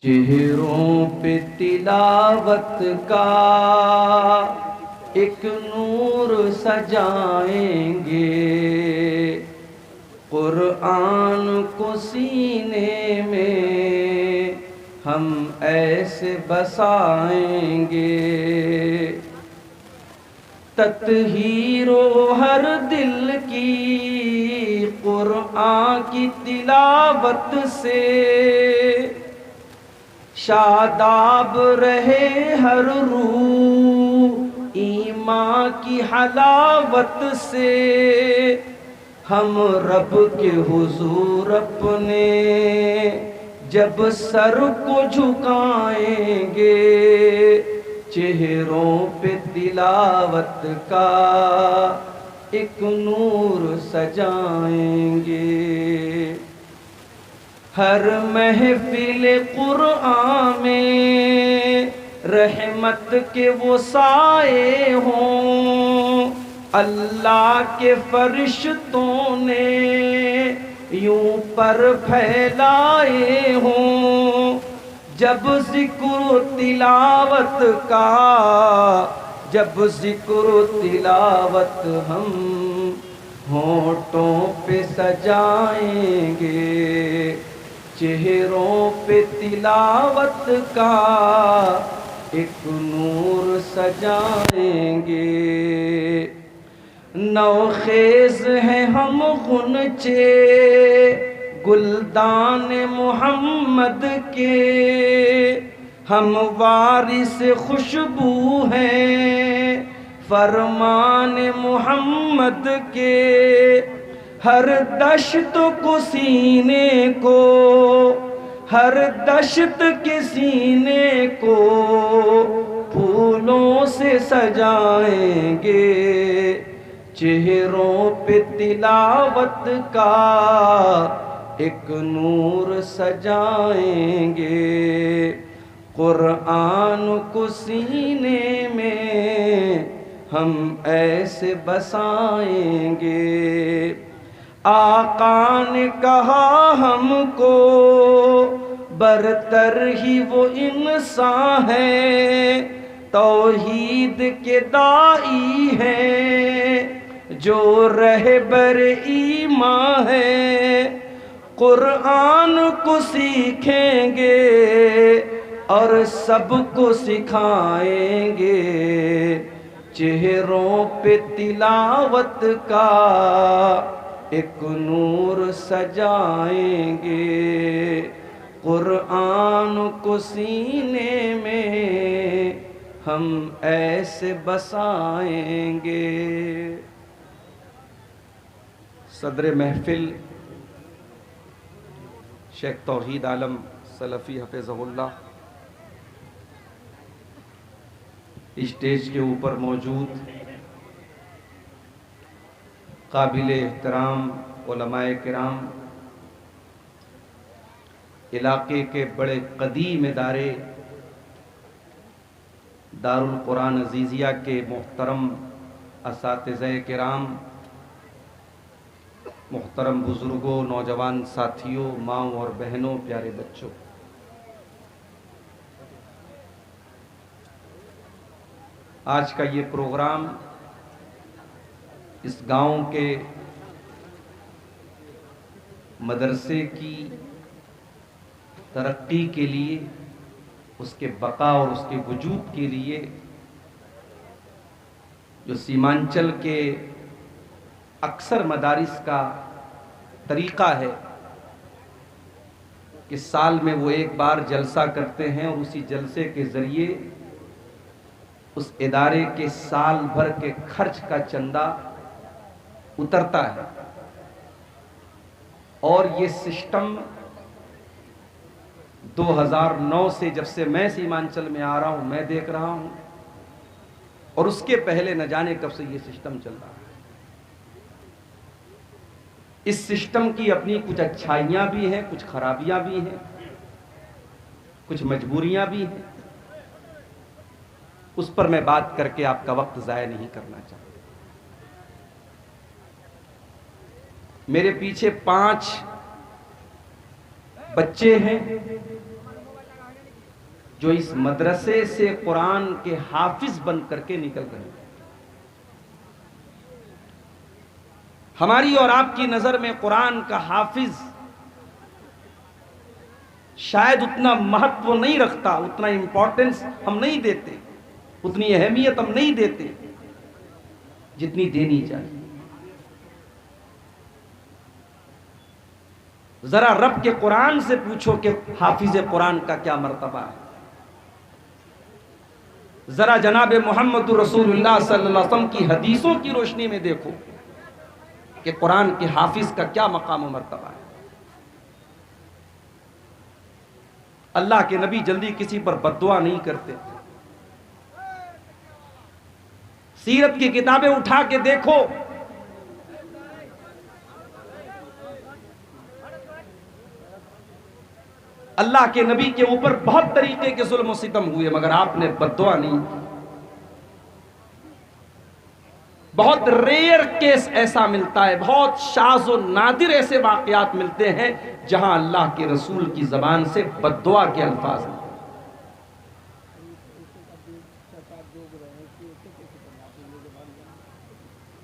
چہروں پہ تلاوت کا ایک نور سجائیں گے، قرآن کو سینے میں ہم ایسے بسائیں گے، تطہیر و ہر دل کی قرآن کی تلاوت سے، شاداب رہے ہر روح ایمان کی حلاوت سے، ہم رب کے حضور اپنے جب سر کو جھکائیں گے، چہروں پہ تلاوت کا ایک نور سجائیں گے۔ ہر محفل قرآن میں رحمت کے وہ سائے ہوں، اللہ کے فرشتوں نے یوں پر پھیلائے ہوں، جب ذکر و تلاوت کا، جب ذکر و تلاوت ہم ہونٹوں پہ سجائیں گے، چہروں پہ تلاوت کا ایک نور سجائیں گے۔ نوخیز ہیں ہم غنچے گلدان محمد کے، ہم وارث خوشبو ہیں فرمان محمد کے، ہر دشت کو سینے کو، ہر دشت کے سینے کو پھولوں سے سجائیں گے، چہروں پہ تلاوت کا ایک نور سجائیں گے، قرآن کو سینے میں ہم ایسے بسائیں گے۔ آقا نے کہا ہم کو برتر ہی وہ انسان ہے، توحید کے داعی ہیں جو رہبر ایمان ہے، قرآن کو سیکھیں گے اور سب کو سکھائیں گے، چہروں پہ تلاوت کا ایک نور سجائیں گے، قرآن کو سینے میں ہم ایسے بسائیں گے۔ صدر محفل شیخ توحید عالم سلفی حفظہ اللہ، اسٹیج کے اوپر موجود قابل احترام علماء کرام، علاقے کے بڑے قدیم ادارے دارالقرآن عزیزیہ کے محترم اساتذہ کرام، محترم بزرگوں، نوجوان ساتھیوں، ماؤں اور بہنوں، پیارے بچوں، آج کا یہ پروگرام اس گاؤں کے مدرسے کی ترقی کے لیے، اس کے بقا اور اس کے وجود کے لیے، جو سیمانچل کے اکثر مدارس کا طریقہ ہے کہ سال میں وہ ایک بار جلسہ کرتے ہیں اور اسی جلسے کے ذریعے اس ادارے کے سال بھر کے خرچ کا چندہ اترتا ہے، اور یہ سسٹم 2009 سے جب سے میں سیمانچل میں آ رہا ہوں میں دیکھ رہا ہوں، اور اس کے پہلے نہ جانے کب سے یہ سسٹم چل رہا ہے۔ اس سسٹم کی اپنی کچھ اچھائیاں بھی ہیں، کچھ خرابیاں بھی ہیں، کچھ مجبوریاں بھی ہیں، اس پر میں بات کر کے آپ کا وقت ضائع نہیں کرنا چاہتا۔ میرے پیچھے 5 بچے ہیں، جو اس مدرسے سے قرآن کے حافظ بن کر کے نکل رہے ہیں. ہماری اور آپ کی نظر میں قرآن کا حافظ شاید اتنا مہتو نہیں رکھتا، اتنا امپورٹنس ہم نہیں دیتے، اتنی اہمیت ہم نہیں دیتے جتنی دینی چاہیے. ذرا رب کے قرآن سے پوچھو کہ حافظ قرآن کا کیا مرتبہ ہے. ذرا جناب محمد رسول اللہ صلی اللہ علیہ وسلم کی حدیثوں کی روشنی میں دیکھو کہ قرآن کے حافظ کا کیا مقام و مرتبہ ہے. اللہ کے نبی جلدی کسی پر بد دعا نہیں کرتے. سیرت کی کتابیں اٹھا کے دیکھو، اللہ کے نبی کے اوپر بہت طریقے کے ظلم و ستم ہوئے مگر آپ نے بد دعا نہیں کی. بہت ریئر کیس ایسا ملتا ہے، بہت شاذ و نادر ایسے واقعات ملتے ہیں جہاں اللہ کے رسول کی زبان سے بد دعا کے الفاظ ہیں.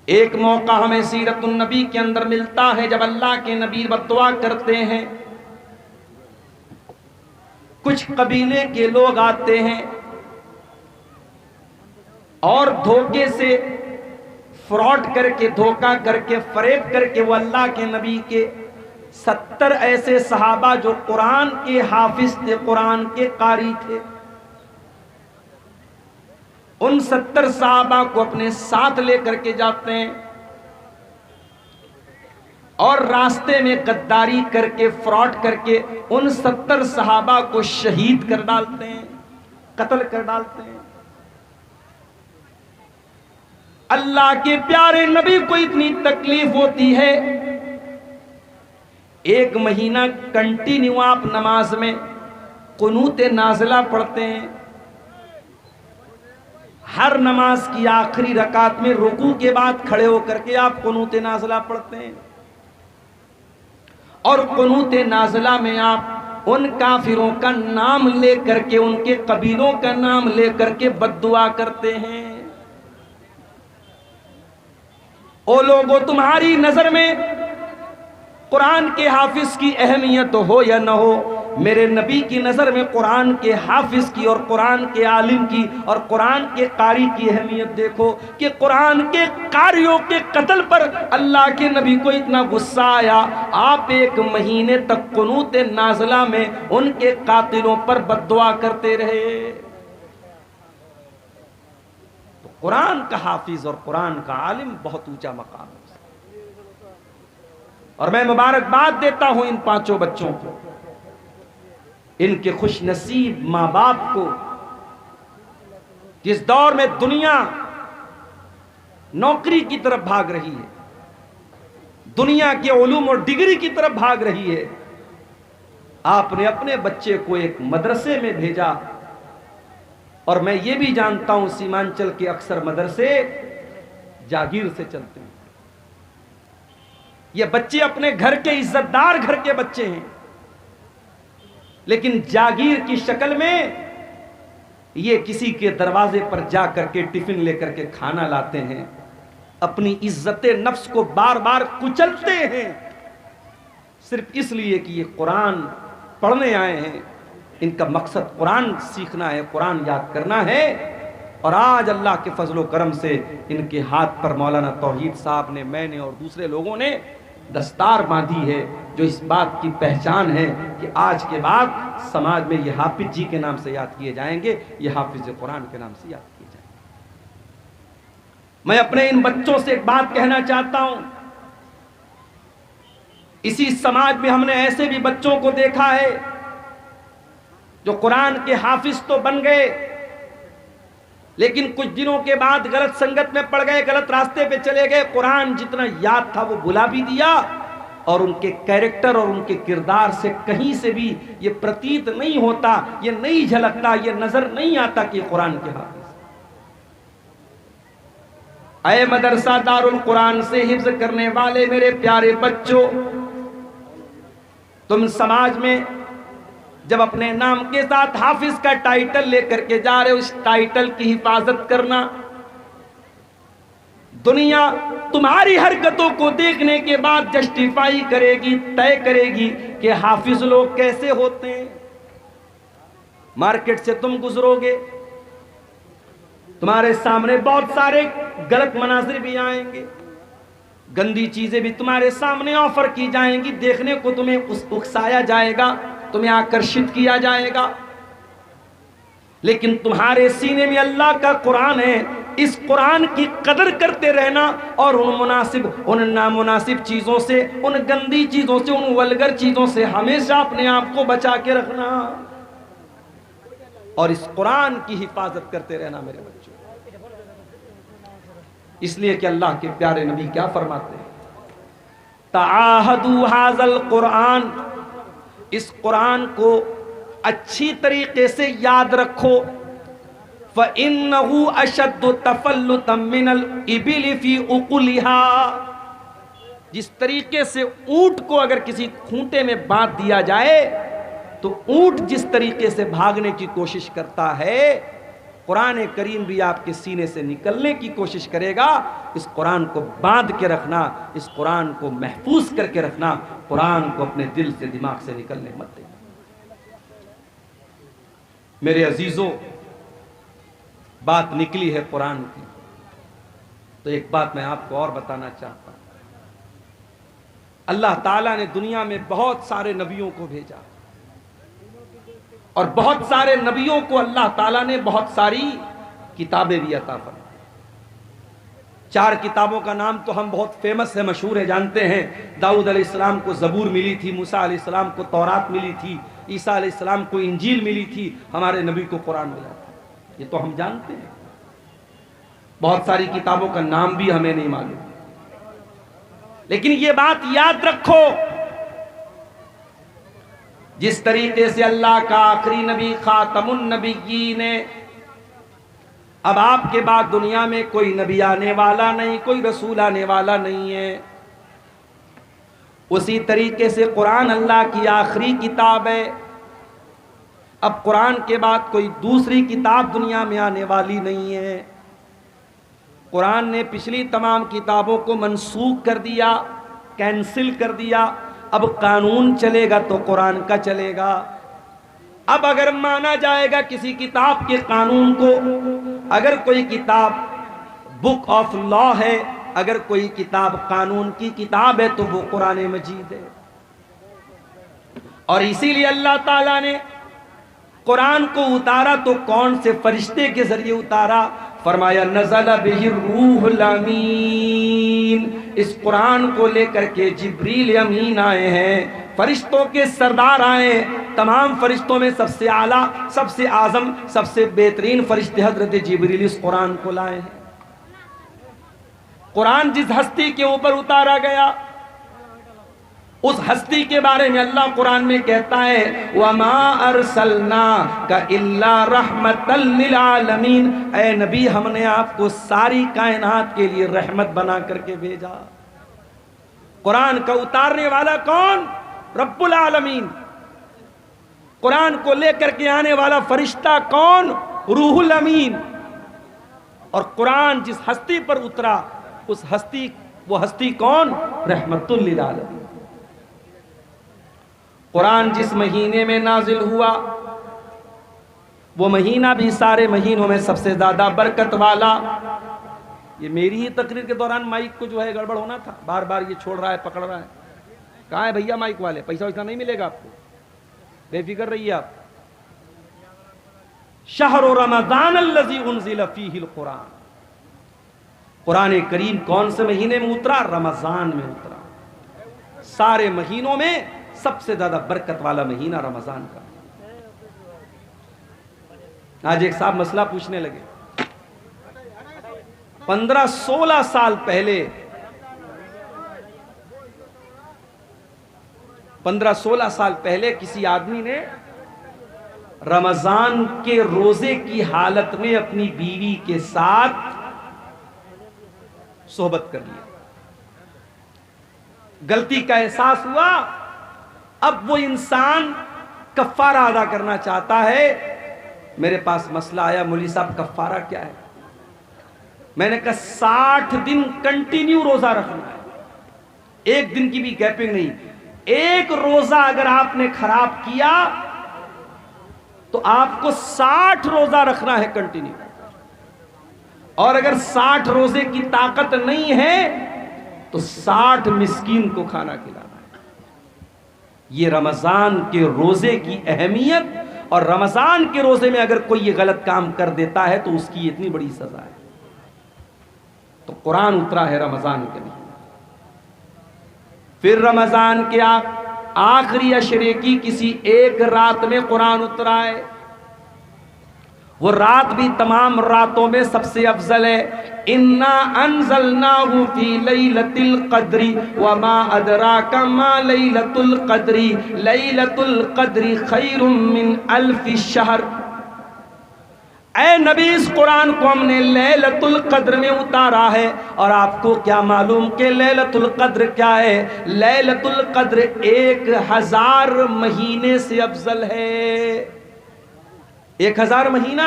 ایک موقع ہمیں سیرت النبی کے اندر ملتا ہے جب اللہ کے نبی بد دعا کرتے ہیں. کچھ قبیلے کے لوگ آتے ہیں اور دھوکے سے فراڈ کر کے، دھوکہ کر کے، فریب کر کے وہ اللہ کے نبی کے 70 ایسے صحابہ جو قرآن کے حافظ تھے، قرآن کے قاری تھے، ان 70 صحابہ کو اپنے ساتھ لے کر کے جاتے ہیں اور راستے میں غداری کر کے، فراڈ کر کے ان 70 صحابہ کو شہید کر ڈالتے ہیں، قتل کر ڈالتے ہیں. اللہ کے پیارے نبی کو اتنی تکلیف ہوتی ہے، 1 مہینہ کنٹینیو آپ نماز میں قنوت نازلہ پڑھتے ہیں. ہر نماز کی آخری رکعت میں رکوع کے بعد کھڑے ہو کر کے آپ قنوت نازلہ پڑھتے ہیں اور قنوت نازلہ میں آپ ان کافروں کا نام لے کر کے، ان کے قبیلوں کا نام لے کر کے بد دعا کرتے ہیں. او لوگوں، تمہاری نظر میں قرآن کے حافظ کی اہمیت ہو یا نہ ہو، میرے نبی کی نظر میں قرآن کے حافظ کی اور قرآن کے عالم کی اور قرآن کے قاری کی اہمیت دیکھو کہ قرآن کے قاریوں کے قتل پر اللہ کے نبی کو اتنا غصہ آیا، آپ 1 مہینے تک قنوت نازلہ میں ان کے قاتلوں پر بد دعا کرتے رہے. تو قرآن کا حافظ اور قرآن کا عالم بہت اونچا مقام ہے. اور میں مبارکباد دیتا ہوں ان 5 بچوں کو، ان کے خوش نصیب ماں باپ کو، جس دور میں دنیا نوکری کی طرف بھاگ رہی ہے، دنیا کے علوم اور ڈگری کی طرف بھاگ رہی ہے، آپ نے اپنے بچے کو ایک مدرسے میں بھیجا. اور میں یہ بھی جانتا ہوں سیمانچل کے اکثر مدرسے جاگیر سے چلتے ہیں. یہ بچے اپنے گھر کے عزت دار گھر کے بچے ہیں، لیکن جاگیر کی شکل میں یہ کسی کے دروازے پر جا کر کے ٹفن لے کر کے کھانا لاتے ہیں، اپنی عزت نفس کو بار بار کچلتے ہیں صرف اس لیے کہ یہ قرآن پڑھنے آئے ہیں. ان کا مقصد قرآن سیکھنا ہے، قرآن یاد کرنا ہے. اور آج اللہ کے فضل و کرم سے ان کے ہاتھ پر مولانا توحید صاحب نے، میں نے اور دوسرے لوگوں نے دستار باندھی ہے جو اس بات کی پہچان ہے کہ آج کے بعد سماج میں یہ حافظ جی کے نام سے یاد کیے جائیں گے، یہ حافظ قرآن کے نام سے یاد کیے جائیں گے. میں اپنے ان بچوں سے ایک بات کہنا چاہتا ہوں، اسی سماج میں ہم نے ایسے بھی بچوں کو دیکھا ہے جو قرآن کے حافظ تو بن گئے لیکن کچھ دنوں کے بعد غلط سنگت میں پڑ گئے، غلط راستے پہ چلے گئے، قرآن جتنا یاد تھا وہ بھلا بھی دیا اور ان کے کیریکٹر اور ان کے کردار سے کہیں سے بھی یہ پرتیت نہیں ہوتا، یہ نہیں جھلکتا، یہ نظر نہیں آتا کہ قرآن کے حافظ. اے مدرسہ دار القرآن سے حفظ کرنے والے میرے پیارے بچوں، تم سماج میں جب اپنے نام کے ساتھ حافظ کا ٹائٹل لے کر کے جا رہے ہو، اس ٹائٹل کی حفاظت کرنا. دنیا تمہاری حرکتوں کو دیکھنے کے بعد جسٹیفائی کرے گی، طے کرے گی کہ حافظ لوگ کیسے ہوتے ہیں. مارکیٹ سے تم گزرو گے، تمہارے سامنے بہت سارے غلط مناظر بھی آئیں گے، گندی چیزیں بھی تمہارے سامنے آفر کی جائیں گی، دیکھنے کو تمہیں اکسایا جائے گا، تمہیں آکرشت کیا جائے گا. لیکن تمہارے سینے میں اللہ کا قرآن ہے، اس قرآن کی قدر کرتے رہنا اور ان نامناسب چیزوں سے، ان گندی چیزوں سے، ان ولگر چیزوں سے ہمیشہ اپنے آپ کو بچا کے رکھنا اور اس قرآن کی حفاظت کرتے رہنا میرے بچوں. اس لیے کہ اللہ کے پیارے نبی کیا فرماتے ہیں؟ تعاہدوا ھذا القرآن، اس قرآن کو اچھی طریقے سے یاد رکھو. فَإِنَّهُ أَشَدُّ تَفَلُّتًا مِّنَ الْإِبِلِ فِي عُقُلِهَا. جس طریقے سے اونٹ کو اگر کسی کھونٹے میں باندھ دیا جائے تو اونٹ جس طریقے سے بھاگنے کی کوشش کرتا ہے، قرآن کریم بھی آپ کے سینے سے نکلنے کی کوشش کرے گا. اس قرآن کو باندھ کے رکھنا، اس قرآن کو محفوظ کر کے رکھنا، قرآن کو اپنے دل سے، دماغ سے نکلنے مت دینا. میرے عزیزوں، بات نکلی ہے قرآن کی، تو ایک بات میں آپ کو اور بتانا چاہتا ہوں. اللہ تعالیٰ نے دنیا میں بہت سارے نبیوں کو بھیجا اور بہت سارے نبیوں کو اللہ تعالیٰ نے بہت ساری کتابیں بھی عطا فرمائیں. 4 کتابوں کا نام تو ہم بہت فیمس ہے، مشہور ہے، جانتے ہیں. داؤد علیہ السلام کو زبور ملی تھی، موسیٰ علیہ السلام کو تورات ملی تھی، عیسیٰ علیہ السلام کو انجیل ملی تھی، ہمارے نبی کو قرآن ملا تھا. یہ تو ہم جانتے ہیں. بہت ساری کتابوں کا نام بھی ہمیں نہیں معلوم، لیکن یہ بات یاد رکھو، جس طریقے سے اللہ کا آخری نبی خاتم النبیین ہے، اب آپ کے بعد دنیا میں کوئی نبی آنے والا نہیں، کوئی رسول آنے والا نہیں ہے. اسی طریقے سے قرآن اللہ کی آخری کتاب ہے. اب قرآن کے بعد کوئی دوسری کتاب دنیا میں آنے والی نہیں ہے. قرآن نے پچھلی تمام کتابوں کو منسوخ کر دیا، کینسل کر دیا. اب قانون چلے گا تو قرآن کا چلے گا. اب اگر مانا جائے گا کسی کتاب کے قانون کو، اگر کوئی کتاب بک آف لا ہے، اگر کوئی کتاب قانون کی کتاب ہے تو وہ قرآن مجید ہے. اور اسی لیے اللہ تعالیٰ نے قرآن کو اتارا تو کون سے فرشتے کے ذریعے اتارا؟ فرمایا نزل بہ الروح الامین. اس قرآن کو لے کر کے جبریل امین آئے ہیں، فرشتوں کے سردار آئے ہیں. تمام فرشتوں میں سب سے اعلیٰ، سب سے اعظم، سب سے بہترین فرشتے حضرت جبریل اس قرآن کو لائے ہیں. قرآن جس ہستی کے اوپر اتارا گیا، اس ہستی کے بارے میں اللہ قرآن میں کہتا ہے وَمَا أَرْسَلْنَاكَ إِلَّا رَحْمَةً لِلْعَالَمِينَ. اے نبی، ہم نے آپ کو ساری کائنات کے لیے رحمت بنا کر کے بھیجا. قرآن کا اتارنے والا کون؟ رب العالمین. قرآن کو لے کر کے آنے والا فرشتہ کون؟ روح الامین. اور قرآن جس ہستی پر اترا، اس ہستی، وہ ہستی کون؟ رحمت للعالمین. قرآن جس مہینے میں نازل ہوا، وہ مہینہ بھی سارے مہینوں میں سب سے زیادہ برکت والا. یہ میری ہی تقریر کے دوران مائک کو جو ہے گڑبڑ ہونا تھا، بار بار یہ چھوڑ رہا ہے، پکڑ رہا ہے. کہاں ہے بھیا مائک والے؟ پیسہ ویسا نہیں ملے گا آپ کو، بے فکر رہیے آپ. شہر رمضان الذی انزل فیہ القرآن. قرآن کریم کون سے مہینے میں اترا؟ رمضان میں اترا. سارے مہینوں میں سب سے زیادہ برکت والا مہینہ رمضان کا. آج ایک صاحب مسئلہ پوچھنے لگے. 15-16 سال پہلے 15-16 سال پہلے کسی آدمی نے رمضان کے روزے کی حالت میں اپنی بیوی کے ساتھ صحبت کر لیا. غلطی کا احساس ہوا. اب وہ انسان کفارہ ادا کرنا چاہتا ہے. میرے پاس مسئلہ آیا, مولوی صاحب کفارہ کیا ہے؟ میں نے کہا 60 دن کنٹینیو روزہ رکھنا ہے, ایک دن کی بھی گیپنگ نہیں. ایک روزہ اگر آپ نے خراب کیا تو آپ کو 60 روزہ رکھنا ہے کنٹینیو. اور اگر 60 روزے کی طاقت نہیں ہے تو 60 مسکین کو کھانا کھلانا ہے. یہ رمضان کے روزے کی اہمیت, اور رمضان کے روزے میں اگر کوئی یہ غلط کام کر دیتا ہے تو اس کی اتنی بڑی سزا ہے. تو قرآن اترا ہے رمضان کے لیے. پھر رمضان کے آخری عشرے کی کسی ایک رات میں قرآن اترا ہے. وہ رات بھی تمام راتوں میں سب سے افضل ہے. انا انزلناہ فی لیلۃ القدر وما ادراک ما لیلۃ القدر لیلۃ القدر خیر من الف شہر. اے نبی, اس قرآن کو ہم نے لیلۃ القدر میں اتارا ہے, اور آپ کو کیا معلوم کہ لیلۃ القدر کیا ہے؟ لیلۃ القدر 1000 مہینے سے افضل ہے. 1000 مہینہ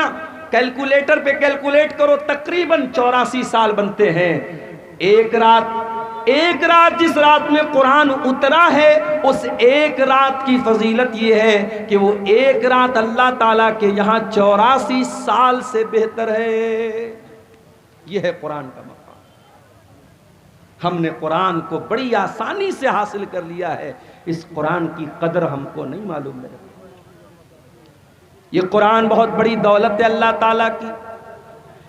کیلکولیٹر پہ کیلکولیٹ کرو, تقریباً 84 سال بنتے ہیں. ایک رات جس رات میں قرآن اترا ہے, اس ایک رات کی فضیلت یہ ہے کہ وہ ایک رات اللہ تعالیٰ کے یہاں 84 سال سے بہتر ہے. یہ ہے قرآن کا مقام. ہم نے قرآن کو بڑی آسانی سے حاصل کر لیا ہے, اس قرآن کی قدر ہم کو نہیں معلوم ہے. یہ قرآن بہت بڑی دولت ہے اللہ تعالیٰ کی.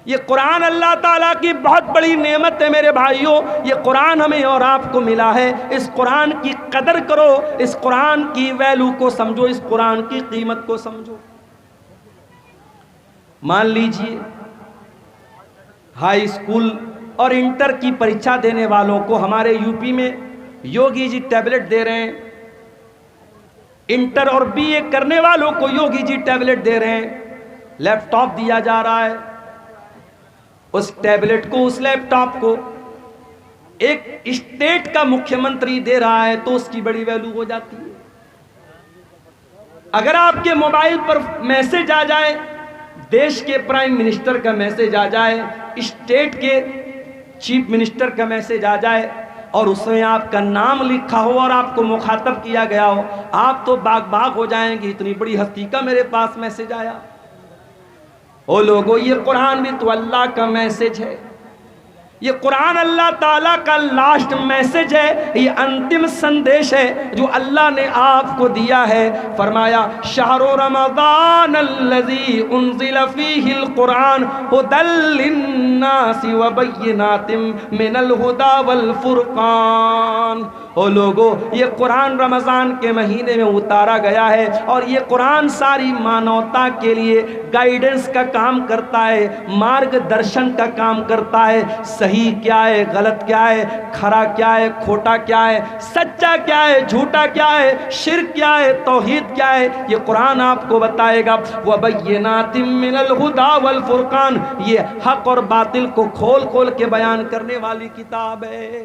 یہ قرآن اللہ تعالیٰ کی بہت بڑی نعمت ہے میرے بھائیوں. یہ قرآن ہمیں اور آپ کو ملا ہے. اس قرآن کی قدر کرو, اس قرآن کی ویلو کو سمجھو, اس قرآن کی قیمت کو سمجھو. مان لیجئے ہائی اسکول اور انٹر کی پریچھا دینے والوں کو ہمارے یو پی میں یوگی جی ٹیبلٹ دے رہے ہیں. انٹر اور بی اے کرنے والوں کو یوگی جی ٹیبلٹ دے رہے ہیں, لیپ ٹاپ دیا جا رہا ہے. اس ٹیبلٹ کو, اس لیپ ٹاپ کو ایک اسٹیٹ کا مکھیہ منتری دے رہا ہے تو اس کی بڑی ویلو ہو جاتی ہے. اگر آپ کے موبائل پر میسج آ جائے, دیش کے پرائم منسٹر کا میسج آ جائے, اسٹیٹ کے چیف منسٹر کا میسج آ جائے, اور اس میں آپ کا نام لکھا ہو اور آپ کو مخاطب کیا گیا ہو, آپ تو باغ ہو جائیں گے, اتنی بڑی ہستی کا میرے پاس میسج آیا. او لوگو, یہ قرآن بھی تو اللہ کا میسج ہے. یہ قرآن اللہ تعالیٰ کا لاسٹ میسج ہے, یہ انتم سندیش ہے جو اللہ نے آپ کو دیا ہے. فرمایا شہر رمضان الذی انزل فیہ القرآن ھدی للناس وبینات من الھدی والفرقان. او لوگو, یہ قرآن رمضان کے مہینے میں اتارا گیا ہے, اور یہ قرآن ساری مانوتا کے لیے گائیڈنس کا کام کرتا ہے, مارگ درشن کا کام کرتا ہے. صحیح کیا ہے, غلط کیا ہے, کھرا کیا ہے, کھوٹا کیا ہے, سچا کیا ہے, جھوٹا کیا ہے, شرک کیا ہے, توحید کیا ہے, یہ قرآن آپ کو بتائے گا. وَبَيِّنَاتٍ مِّنَ الْهُدَى وَالْفُرْقَانِ, یہ حق اور باطل کو کھول کے بیان کرنے والی کتاب ہے.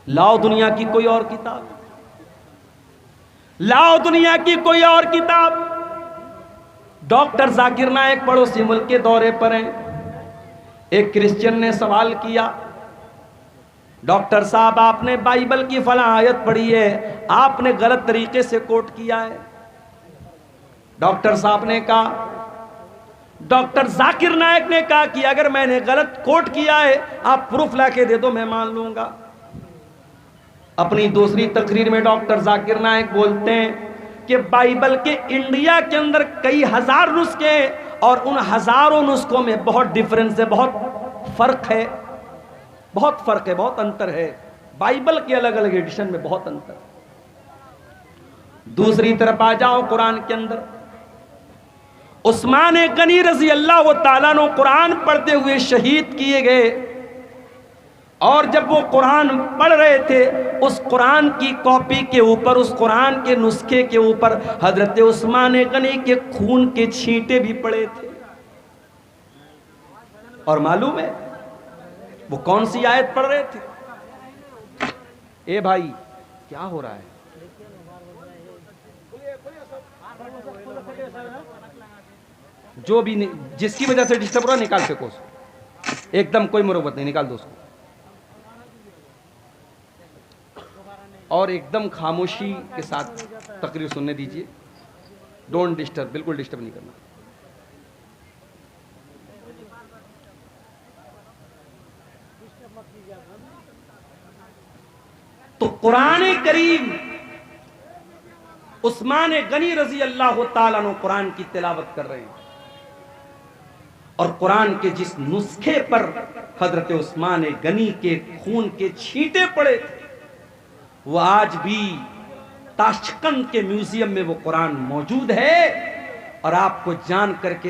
لاؤ دنیا کی کوئی اور کتاب, لاؤ دنیا کی کوئی اور کتاب. ڈاکٹر ذاکر نائک پڑوسی ملک کے دورے پر ہیں. ایک کرسچن نے سوال کیا, ڈاکٹر صاحب آپ نے بائبل کی فلاں آیت پڑھی ہے, آپ نے غلط طریقے سے کوٹ کیا ہے. ڈاکٹر صاحب نے کہا, ڈاکٹر ذاکر نائک نے کہا کہ اگر میں نے غلط کوٹ کیا ہے آپ پروف لا کے دے دو, میں مان لوں گا. اپنی دوسری تقریر میں ڈاکٹر ذاکر نائک بولتے ہیں کہ بائبل کے انڈیا کے اندر کئی ہزار نسخے ہیں, اور ان ہزاروں نسخوں میں بہت ڈیفرنس ہے, بہت فرق ہے, بہت انتر ہے. بائبل کے الگ الگ ایڈیشن میں بہت انتر. دوسری طرف آ جاؤ قرآن کے اندر, عثمان غنی رضی اللہ تعالیٰ عنہ قرآن پڑھتے ہوئے شہید کیے گئے, اور جب وہ قرآن پڑھ رہے تھے, اس قرآن کی کاپی کے اوپر, اس قرآن کے نسخے کے اوپر حضرت عثمان غنی کے خون کے چھینٹے بھی پڑے تھے. اور معلوم ہے وہ کون سی آیت پڑھ رہے تھے؟ اے بھائی کیا ہو رہا ہے؟ جو بھی جس کی وجہ سے ڈسٹرب ہو رہا نکال پھینکو اس کو، ایک دم کوئی مروت نہیں، نکال دو اس کو، اور ایک دم خاموشی کے ساتھ تقریر سننے دیجیے، ڈونٹ ڈسٹرب، بالکل ڈسٹرب نہیں کرنا۔ تو قرآن کریم، عثمان غنی رضی اللہ تعالیٰ عنہ قرآن کی تلاوت کر رہے ہیں، اور قرآن کے جس نسخے پر حضرت عثمان غنی کے خون کے چھینٹے پڑے تھے، وہ آج بھی تاشقند کے میوزیم میں وہ قرآن موجود ہے، اور آپ کو جان کر کے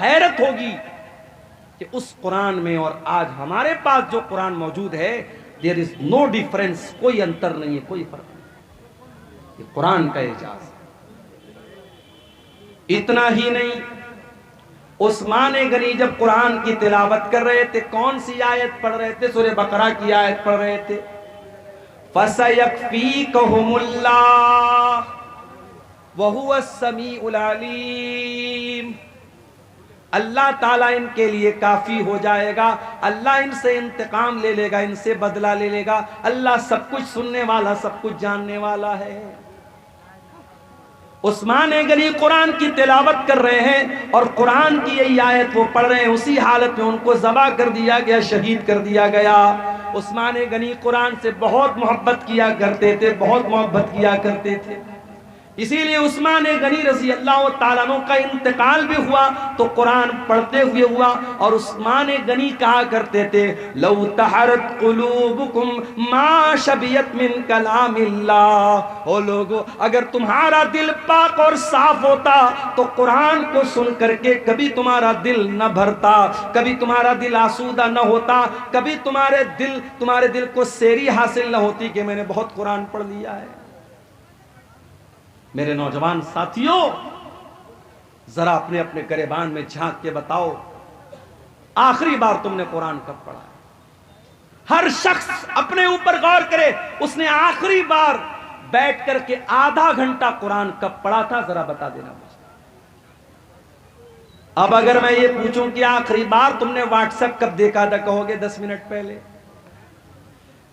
حیرت ہوگی کہ اس قرآن میں اور آج ہمارے پاس جو قرآن موجود ہے، there is no difference، کوئی انتر نہیں ہے، کوئی فرق نہیں، یہ قرآن کا اعجاز ہے۔ اتنا ہی نہیں، عثمان غنی جب قرآن کی تلاوت کر رہے تھے، کون سی آیت پڑھ رہے تھے؟ سورہ بقرہ کی آیت پڑھ رہے تھے، فَسَيَكْفِيكَهُمُ اللَّهُ وَهُوَ السَّمِيعُ الْعَلِيمُ، اللہ تعالیٰ ان کے لیے کافی ہو جائے گا، اللہ ان سے انتقام لے لے گا، ان سے بدلہ لے لے گا، اللہ سب کچھ سننے والا، سب کچھ جاننے والا ہے۔ عثمان غنی قرآن کی تلاوت کر رہے ہیں، اور قرآن کی یہی آیت وہ پڑھ رہے ہیں، اسی حالت میں ان کو ذبح کر دیا گیا، شہید کر دیا گیا۔ عثمان غنی قرآن سے بہت محبت کیا کرتے تھے، بہت محبت کیا کرتے تھے، اسی لیے عثمان غنی رضی اللہ تعالیٰ عنہ کا انتقال بھی ہوا تو قرآن پڑھتے ہوئے ہوا، اور عثمان غنی کہا کرتے تھے، لو تحرت قلوبکم ما شبیت من کلام اللہ، او لوگو اگر تمہارا دل پاک اور صاف ہوتا تو قرآن کو سن کر کے کبھی تمہارا دل نہ بھرتا، کبھی تمہارا دل آسودہ نہ ہوتا، کبھی تمہارے دل کو سیری حاصل نہ ہوتی کہ میں نے بہت قرآن پڑھ لیا ہے۔ میرے نوجوان ساتھیوں، ذرا اپنے اپنے گریبان میں جھانک کے بتاؤ، آخری بار تم نے قرآن کب پڑھا؟ ہر شخص اپنے اوپر غور کرے، اس نے آخری بار بیٹھ کر کے آدھا گھنٹہ قرآن کب پڑھا تھا؟ ذرا بتا دینا مجھے۔ اب اگر میں یہ پوچھوں کہ آخری بار تم نے واٹس ایپ کب دیکھا تھا، کہو گے 10 منٹ پہلے۔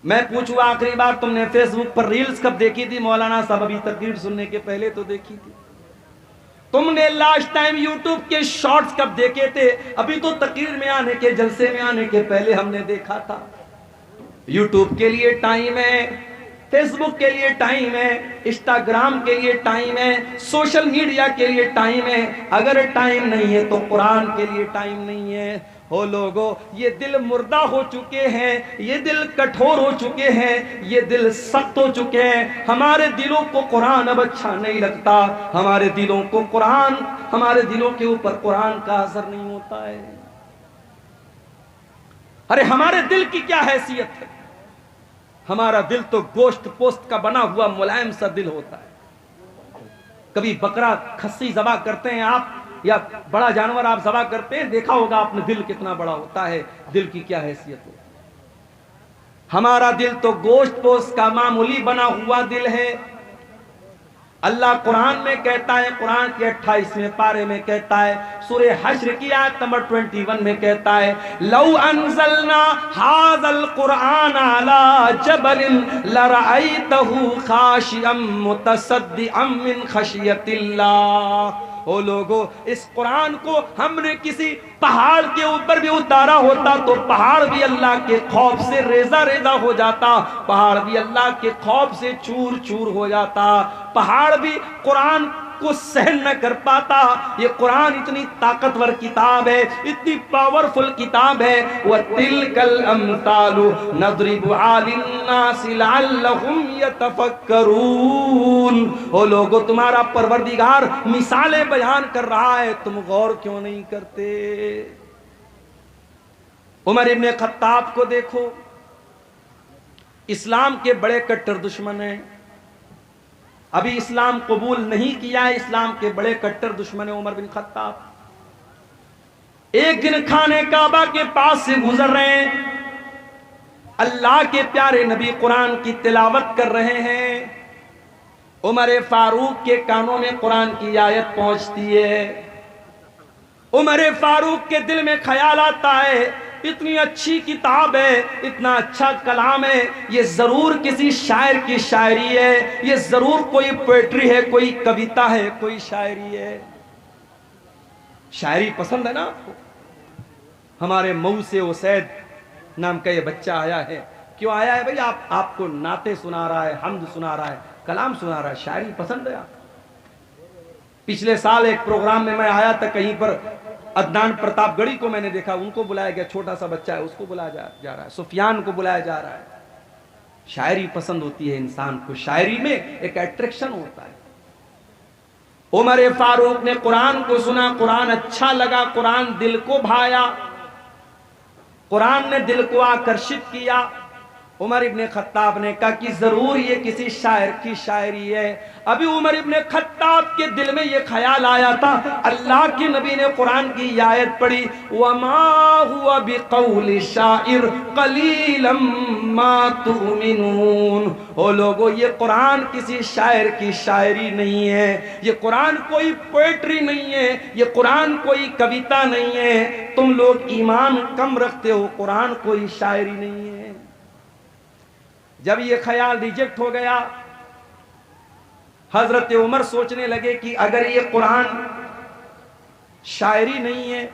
میں پوچھوں آخری بار تم نے فیس بک پر ریلز کب دیکھی تھی؟ مولانا صاحب ابھی تقریر سننے کے پہلے تو دیکھی تھی۔ تم نے لاسٹ ٹائم یوٹیوب کے شارٹس کب دیکھے تھے؟ ابھی تو تقریر میں آنے کے، جلسے میں آنے کے پہلے ہم نے دیکھا تھا۔ یوٹیوب کے لیے ٹائم ہے، فیس بک کے لیے ٹائم ہے، انسٹاگرام کے لیے ٹائم ہے، سوشل میڈیا کے لیے ٹائم ہے، اگر ٹائم نہیں ہے تو قرآن کے لیے ٹائم نہیں ہے۔ ہو لوگوں، یہ دل مردہ ہو چکے ہیں، یہ دل کٹھور ہو چکے ہیں، یہ دل سخت ہو چکے ہیں، ہمارے دلوں کو قرآن اب اچھا نہیں لگتا، ہمارے دلوں کے اوپر قرآن کا اثر نہیں ہوتا ہے۔ ارے ہمارے دل کی کیا حیثیت ہے؟ ہمارا دل تو گوشت پوست کا بنا ہوا ملائم سا دل ہوتا ہے۔ کبھی بکرا کھسی ذبح کرتے ہیں آپ، یا بڑا جانور آپ ذبح کرتے ہیں، دیکھا ہوگا آپ نے دل کتنا بڑا ہوتا ہے، دل کی کیا حیثیت ہوتی ہے۔ ہمارا دل تو گوشت پوست کا معمولی بنا ہوا دل ہے۔ اللہ قرآن میں کہتا ہے، قرآن کے 28ویں پارے میں کہتا ہے، سورہ حشر کی آیت نمبر 21 میں کہتا ہے، لو انزلنا هذا القرآن على جبل لرأيته خاشعا متصدعا من خشیۃ اللہ۔ او لوگو، اس قرآن کو ہم نے کسی پہاڑ کے اوپر بھی اتارا ہوتا تو پہاڑ بھی اللہ کے خوف سے ریزہ ریزہ ہو جاتا، پہاڑ بھی اللہ کے خوف سے چور چور ہو جاتا، پہاڑ بھی قرآن کو سہن نہ کر پاتا۔ یہ قرآن اتنی طاقتور کتاب ہے، اتنی پاورفل کتاب ہے، وَتِلْكَ الْأَمْثَالُ نَضْرِبُهَا لِلنَّاسِ لَعَلَّهُمْ يَتَفَكَّرُونَ۔ او لوگو، تمہارا پروردگار مثالیں بیان کر رہا ہے، تم غور کیوں نہیں کرتے؟ عمر ابن خطاب کو دیکھو، اسلام کے بڑے کٹر دشمن ہیں، ابھی اسلام قبول نہیں کیا ہے، اسلام کے بڑے کٹر دشمن عمر بن خطاب۔ ایک دن خانے کعبہ کے پاس سے گزر رہے ہیں، اللہ کے پیارے نبی قرآن کی تلاوت کر رہے ہیں، عمر فاروق کے کانوں میں قرآن کی آیت پہنچتی ہے، عمر فاروق کے دل میں خیال آتا ہے اتنی اچھی کتاب ہے، اتنا اچھا کلام ہے، یہ ضرور کسی شاعر کی شاعری ہے، یہ ضرور کوئی پوئٹری ہے، کوئی کویتا ہے، کوئی شاعری ہے۔ شاعری پسند ہے نا آپ کو؟ ہمارے مئو سے اسید نام کا یہ بچہ آیا ہے، کیوں آیا ہے بھئی؟ آپ کو نعتیں سنا رہا ہے، حمد سنا رہا ہے، کلام سنا رہا ہے، شاعری پسند ہے آپ؟ پچھلے سال ایک پروگرام میں آیا تھا، کہیں پر عدنان پرتاپ گڑھی کو میں نے دیکھا، ان کو بلایا گیا، چھوٹا سا بچہ ہے، اس کو بلایا جا رہا ہے، سفیان کو بلایا جا رہا ہے۔ شاعری پسند ہوتی ہے انسان کو، شاعری میں ایک اٹریکشن ہوتا ہے۔ عمر فاروق نے قرآن کو سنا، قرآن اچھا لگا، قرآن دل کو بھایا، قرآن نے دل کو آکرشت کیا۔ عمر ابن خطاب نے کہا کہ ضرور یہ کسی شاعر کی شاعری ہے۔ ابھی عمر ابن خطاب کے دل میں یہ خیال آیا تھا، اللہ کے نبی نے قرآن کی آیت پڑھی، وَمَا هُوَ بِقَوْلِ شَاعِرٍ قَلِيلًا مَا تُؤْمِنُونَ۔ او لوگو، یہ قرآن کسی شاعر کی شاعری نہیں ہے، یہ قرآن کوئی پوئٹری نہیں ہے، یہ قرآن کوئی کویتا نہیں ہے، تم لوگ ایمان کم رکھتے ہو، قرآن کوئی شاعری نہیں ہے۔ جب یہ خیال ریجیکٹ ہو گیا، حضرت عمر سوچنے لگے کہ اگر یہ قرآن شاعری نہیں ہے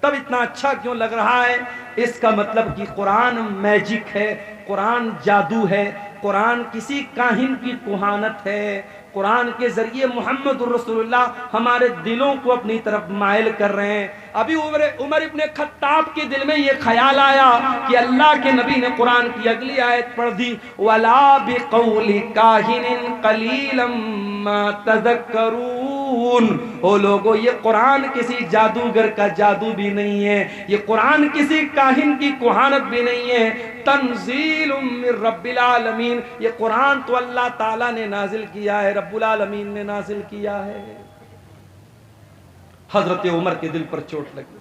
تب اتنا اچھا کیوں لگ رہا ہے؟ اس کا مطلب کہ قرآن میجک ہے، قرآن جادو ہے، قرآن کسی کاہن کی کہانت ہے، قرآن کے ذریعے محمد الرسول اللہ ہمارے دلوں کو اپنی طرف مائل کر رہے ہیں۔ ابھی عمر ابن خطاب کے دل میں یہ خیال آیا کہ اللہ کے نبی نے قرآن کی اگلی آیت پڑھ دی، وَلَا بِقَوْلِ كَاهِنٍ قَلِيلًا مَا تَذَكَّرُونَ۔ او لوگو، یہ قرآن کسی جادوگر کا جادو بھی نہیں ہے، یہ قرآن کسی کاہن کی کہانت بھی نہیں ہے، تنزیل من رب العالمین، یہ قرآن تو اللہ تعالیٰ نے نازل کیا ہے، رب العالمین نے نازل کیا ہے۔ حضرت عمر کے دل پر چوٹ لگی،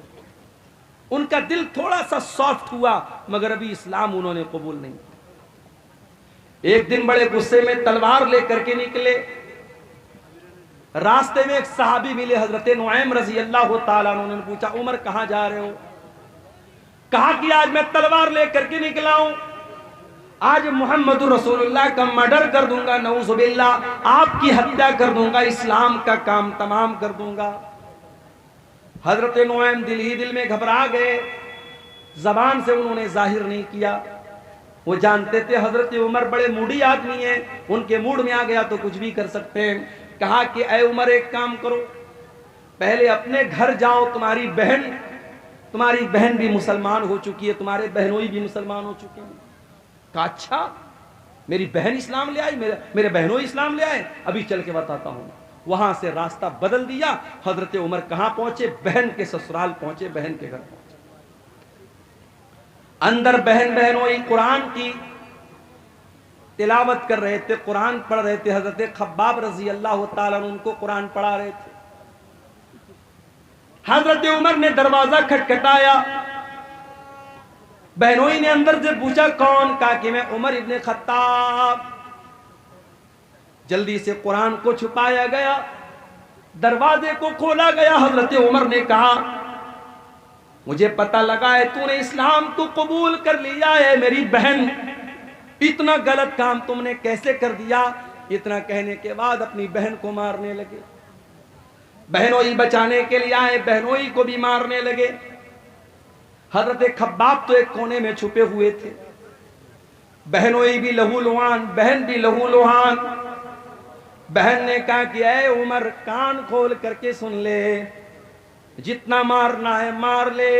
ان کا دل تھوڑا سا سافٹ ہوا، مگر ابھی اسلام انہوں نے قبول نہیں کیا۔ ایک دن بڑے غصے میں تلوار لے کر کے نکلے، راستے میں ایک صحابی ملے، حضرت نعیم رضی اللہ تعالیٰ عنہ، انہوں نے پوچھا عمر کہاں جا رہے ہو؟ کہا کہ آج میں تلوار لے کر کے نکلا ہوں، آج محمد رسول اللہ کا مرڈر کر دوں گا، نعوذ باللہ، آپ کی ہتیا کر دوں گا، اسلام کا کام تمام کر دوں گا۔ حضرت نعیم دل ہی دل میں گھبرا گئے، زبان سے انہوں نے ظاہر نہیں کیا، وہ جانتے تھے حضرت عمر بڑے موڈی آدمی ہیں، ان کے موڈ میں آ گیا تو کچھ بھی کر سکتے ہیں۔ کہا کہ اے عمر، ایک کام کرو، پہلے اپنے گھر جاؤ، تمہاری بہن بھی مسلمان ہو چکی ہے، تمہارے بہنوئی بھی مسلمان ہو چکے ہیں۔ کہا اچھا، میری بہن اسلام لے آئی، میرے بہنوئی اسلام لے آئے، ابھی چل کے بتاتا ہوں۔ وہاں سے راستہ بدل دیا، حضرت عمر کہاں پہنچے؟ بہن کے سسرال پہنچے، بہن کے گھر پہنچے۔ اندر بہنوئی قرآن کی تلاوت کر رہے تھے، قرآن پڑھ رہے تھے، حضرت خباب رضی اللہ تعالیٰ عنہ ان کو قرآن پڑھا رہے تھے۔ حضرت عمر نے دروازہ کھٹکھٹایا، بہنوئی نے اندر سے پوچھا کون؟ کہا کہ میں عمر ابن خطاب۔ جلدی سے قرآن کو چھپایا گیا، دروازے کو کھولا گیا۔ حضرت عمر نے کہا مجھے پتہ لگا ہے تو نے اسلام تو قبول کر لیا ہے، میری بہن، اتنا غلط کام تم نے کیسے کر دیا؟ اتنا کہنے کے بعد اپنی بہن کو مارنے لگے، بہنوئی بچانے کے لیے آئے، بہنوئی کو بھی مارنے لگے۔ حضرت خباب تو ایک کونے میں چھپے ہوئے تھے، بہنوئی بھی لہو لہان، بہن بھی لہو لہان۔ بہن نے کہا کہ اے عمر، کان کھول کر کے سن لے، جتنا مارنا ہے مار لے،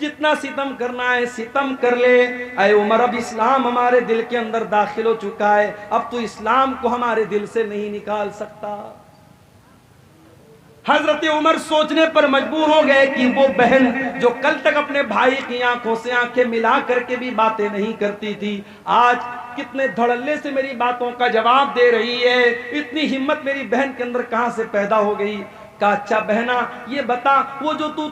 جتنا ستم کرنا ہے ستم کر لے۔ اے عمر، اب اسلام ہمارے دل کے اندر داخل ہو چکا ہے، اب تو اسلام کو ہمارے دل سے نہیں نکال سکتا۔ حضرت عمر سوچنے پر مجبور ہو گئے کہ وہ بہن جو کل تک اپنے بھائی کی آنکھوں سے آنکھیں ملا کر کے بھی باتیں نہیں کرتی تھی، آج کتنے دھڑلے سے میری باتوں کا جواب دے رہی ہے، اتنی ہمت میری بہن کے اندر کہاں سے پیدا ہو گئی؟ کہا اچھا بہنا، یہ بتا، وہ جو تو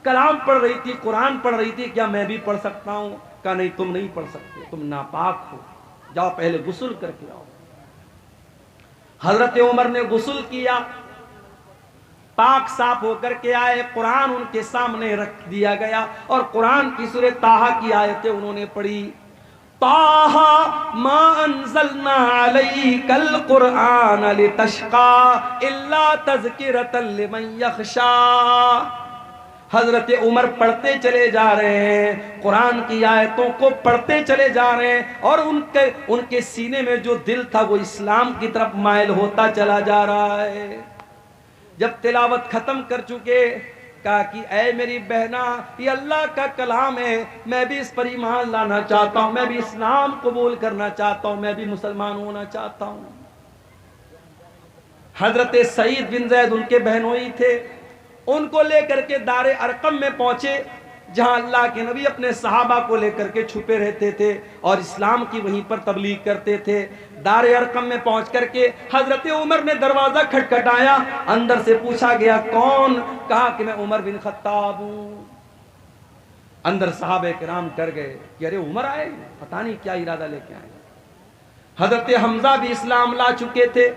کلام پڑھ رہی تھی، قرآن پڑھ رہی تھی، کیا میں بھی پڑھ سکتا ہوں؟ کہا نہیں، تم نہیں پڑھ سکتے، تم ناپاک ہو، جاؤ پہلے غسل کر کے آؤ۔ حضرت عمر نے غسل کیا، پاک صاف ہو کر کے آئے، قرآن ان کے سامنے رکھ دیا گیا اور قرآن کی سورہ طٰہٰ کی آیتیں انہوں نے پڑھی۔ طٰہٰ ما انزلنا علیک القرآن لتشقی الا تذکرۃ لمن یخشی۔ حضرت عمر پڑھتے چلے جا رہے ہیں، قرآن کی آیتوں کو پڑھتے چلے جا رہے ہیں، اور ان کے سینے میں جو دل تھا وہ اسلام کی طرف مائل ہوتا چلا جا رہا ہے۔ جب تلاوت ختم کر چکے، کہا کہ اے میری بہنا، یہ اللہ کا کلام ہے، میں بھی اس پر ایمان لانا چاہتا ہوں، میں بھی اسلام قبول کرنا چاہتا ہوں، میں بھی مسلمان ہونا چاہتا ہوں۔ حضرت سعید بن زید ان کے بہنوئی تھے، ان کو لے کر کے دار ارقم میں پہنچے، جہاں اللہ کے نبی اپنے صحابہ کو لے کر کے چھپے رہتے تھے اور اسلام کی وہیں پر تبلیغ کرتے تھے۔ دار ارقم میں پہنچ کر کے حضرت عمر نے دروازہ کھٹکھٹایا، اندر سے پوچھا گیا کون؟ کہا کہ میں عمر بن خطاب ہوں۔ اندر صحابہ کرام ڈر گئے کہ ارے عمر آئے، پتہ نہیں کیا ارادہ لے کے آئے۔ حضرت حمزہ بھی اسلام لا چکے تھے،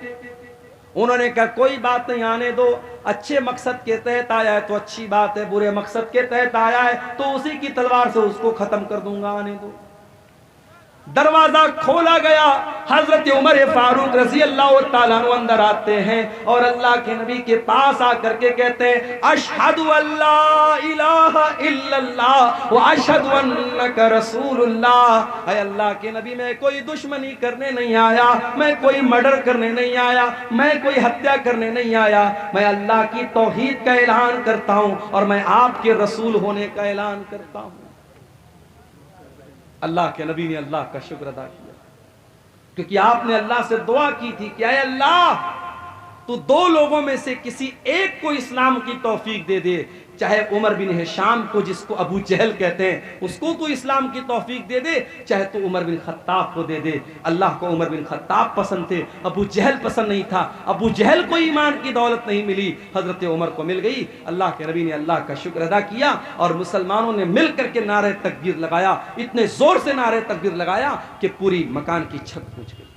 انہوں نے کہا کوئی بات نہیں، آنے دو، اچھے مقصد کے تحت آیا ہے تو اچھی بات ہے، برے مقصد کے تحت آیا ہے تو اسی کی تلوار سے اس کو ختم کر دوں گا، آنے دو۔ دروازہ کھولا گیا، حضرت عمر فاروق رضی اللہ تعالیٰ عنہ اندر آتے ہیں اور اللہ کے نبی کے پاس آ کر کے کہتے ہیں اشہد ان لا الہ الا اللہ واشہد انک رسول اللہ۔ اے اللہ کے نبی، میں کوئی دشمنی کرنے نہیں آیا، میں کوئی مرڈر کرنے نہیں آیا، میں کوئی ہتیا کرنے نہیں آیا، میں اللہ کی توحید کا اعلان کرتا ہوں اور میں آپ کے رسول ہونے کا اعلان کرتا ہوں۔ اللہ کے نبی نے اللہ کا شکر ادا کیا، کیونکہ آپ نے اللہ سے دعا کی تھی کہ اے اللہ، تو دو لوگوں میں سے کسی ایک کو اسلام کی توفیق دے دے، چاہے عمر بن ہشام کو جس کو ابو جہل کہتے ہیں اس کو تو اسلام کی توفیق دے دے، چاہے تو عمر بن خطاب کو دے دے۔ اللہ کو عمر بن خطاب پسند تھے، ابو جہل پسند نہیں تھا، ابو جہل کو ایمان کی دولت نہیں ملی، حضرت عمر کو مل گئی۔ اللہ کے نبی نے اللہ کا شکر ادا کیا اور مسلمانوں نے مل کر کے نعرہ تکبیر لگایا، اتنے زور سے نعرہ تکبیر لگایا کہ پوری مکان کی چھت پھوٹ گئی۔